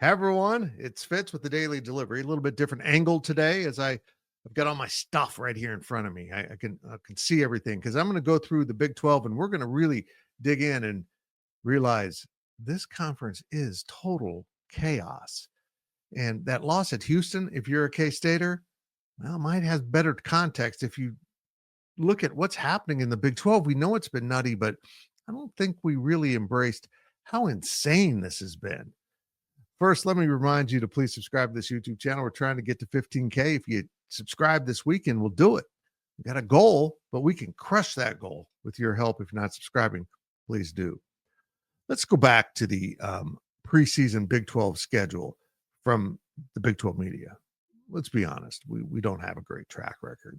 Hey everyone, it's Fitz with the Daily Delivery. A little bit different angle today as I've got all my stuff right here in front of me. I can see everything because I'm going to go through the Big 12 and we're going to really dig in and realize this conference is total chaos. And that loss at Houston, if you're a K-Stater, well, might have better context if you look at what's happening in the Big 12. We know it's been nutty, but I don't think we really embraced how insane this has been. First, let me remind you to please subscribe to this YouTube channel. We're trying to get to 15K. If you subscribe this weekend, we'll do it. We got a goal, but we can crush that goal with your help. If you're not subscribing, please do. Let's go back to the preseason Big 12 schedule from the Big 12 media. Let's be honest. We don't have a great track record.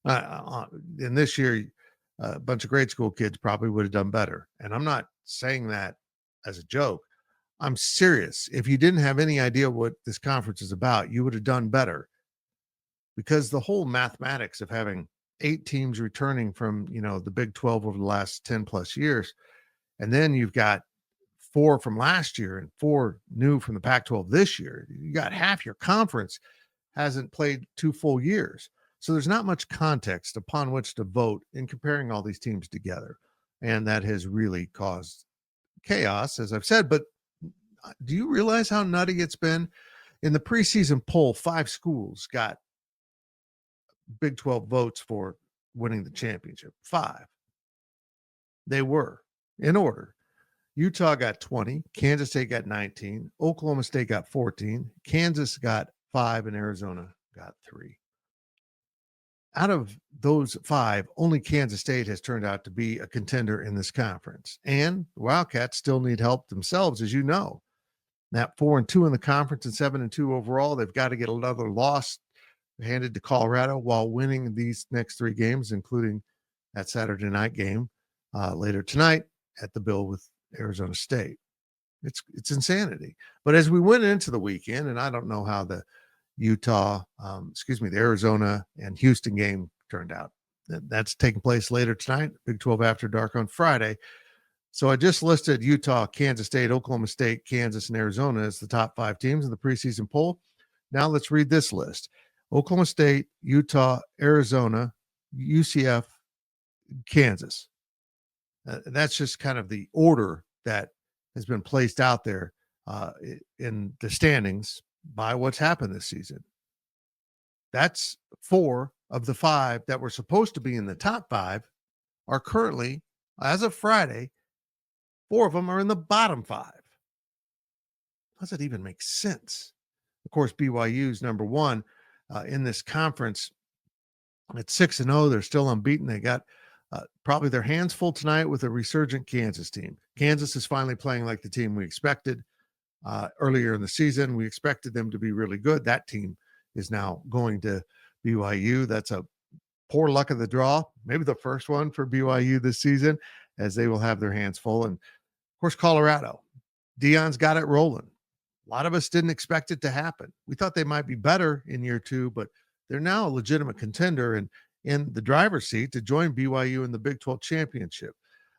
And this year, a bunch of grade school kids probably would have done better. And I'm not saying that as a joke. I'm serious. If you didn't have any idea what this conference is about, you would have done better, because the whole mathematics of having 8 teams returning from, the Big 12 over the last 10 plus years, and then you've got 4 from last year and 4 new from the Pac-12 this year. You got half your conference hasn't played 2 full years. So there's not much context upon which to vote in comparing all these teams together. And that has really caused chaos, as I've said. But do you realize how nutty it's been? In the preseason poll, 5 schools got Big 12 votes for winning the championship. 5. They were in order. Utah got 20, Kansas State got 19, Oklahoma State got 14, Kansas got 5, and Arizona got 3. Out of those 5, only Kansas State has turned out to be a contender in this conference. And the Wildcats still need help themselves, as you know. That 4-2 in the conference and 7-2 overall. They've got to get another loss handed to Colorado while winning these next 3 games, including that Saturday night game later tonight at the Bill with Arizona State. It's insanity. But as we went into the weekend, and I don't know how the the Arizona and Houston game turned out. That's taking place later tonight, Big 12 After Dark on Friday. So I just listed Utah, Kansas State, Oklahoma State, Kansas, and Arizona as the top 5 teams in the preseason poll. Now let's read this list: Oklahoma State, Utah, Arizona, UCF, Kansas. That's just kind of the order that has been placed out there in the standings by what's happened this season. That's 4 of the 5 that were supposed to be in the top 5 are currently, as of Friday, 4 of them are in the bottom 5. How does that even make sense? Of course, BYU's number 1 in this conference at 6-0. They're still unbeaten. They got probably their hands full tonight with a resurgent Kansas team. Kansas is finally playing like the team we expected earlier in the season. We expected them to be really good. That team is now going to BYU. That's a poor luck of the draw, maybe the first one for BYU this season, as they will have their hands full. And of course, Colorado. Deion's got it rolling. A lot of us didn't expect it to happen. We thought they might be better in year 2, but they're now a legitimate contender and in the driver's seat to join BYU in the Big 12 championship.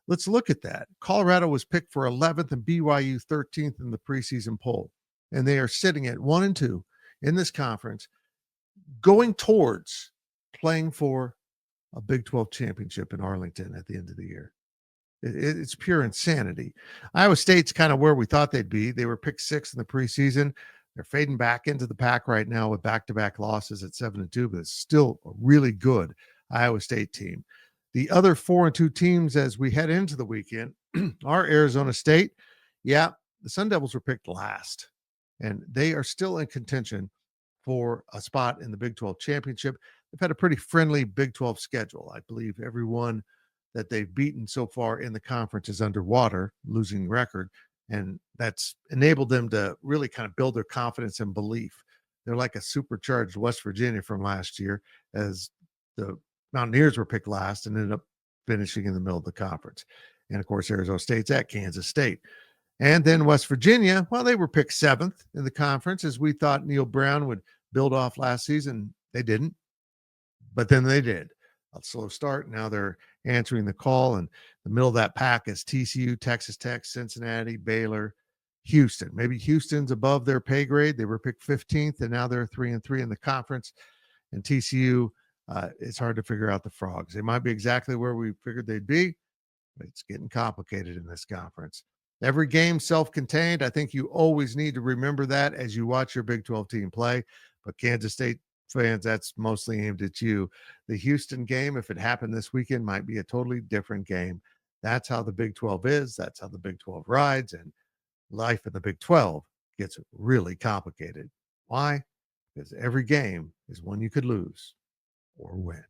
Let's look at that. Colorado was picked for 11th and BYU 13th in the preseason poll, and they are sitting at 1-2 in this conference, going towards playing for a Big 12 championship in Arlington at the end of the year. It's pure insanity. Iowa State's kind of where we thought they'd be. They were picked 6th in the preseason. They're fading back into the pack right now with back-to-back losses at 7-2, but it's still a really good Iowa State team. The other 4-2 teams as we head into the weekend are Arizona State. Yeah, the Sun Devils were picked last, and they are still in contention for a spot in the Big 12 championship. They've had a pretty friendly Big 12 schedule. I believe everyone that they've beaten so far in the conference is underwater, losing record, and that's enabled them to really kind of build their confidence and belief. They're like a supercharged West Virginia from last year, as the Mountaineers were picked last and ended up finishing in the middle of the conference. And of course, Arizona State's at Kansas State. And then West Virginia, well, they were picked 7th in the conference, as we thought Neil Brown would build off last season. They didn't, but then they did. A slow start. Now they're answering the call, and the middle of that pack is TCU, Texas Tech, Cincinnati, Baylor, Houston. Maybe Houston's above their pay grade. They were picked 15th, and now they're 3-3 in the conference. And TCU, it's hard to figure out the Frogs. They might be exactly where we figured they'd be, but it's getting complicated in this conference. Every game self-contained. I think you always need to remember that as you watch your Big 12 team play. But Kansas State fans, that's mostly aimed at you. The Houston game, if it happened this weekend, might be a totally different game. That's how the Big 12 is. That's how the Big 12 rides. And life in the Big 12 gets really complicated. Why? Because every game is one you could lose or win.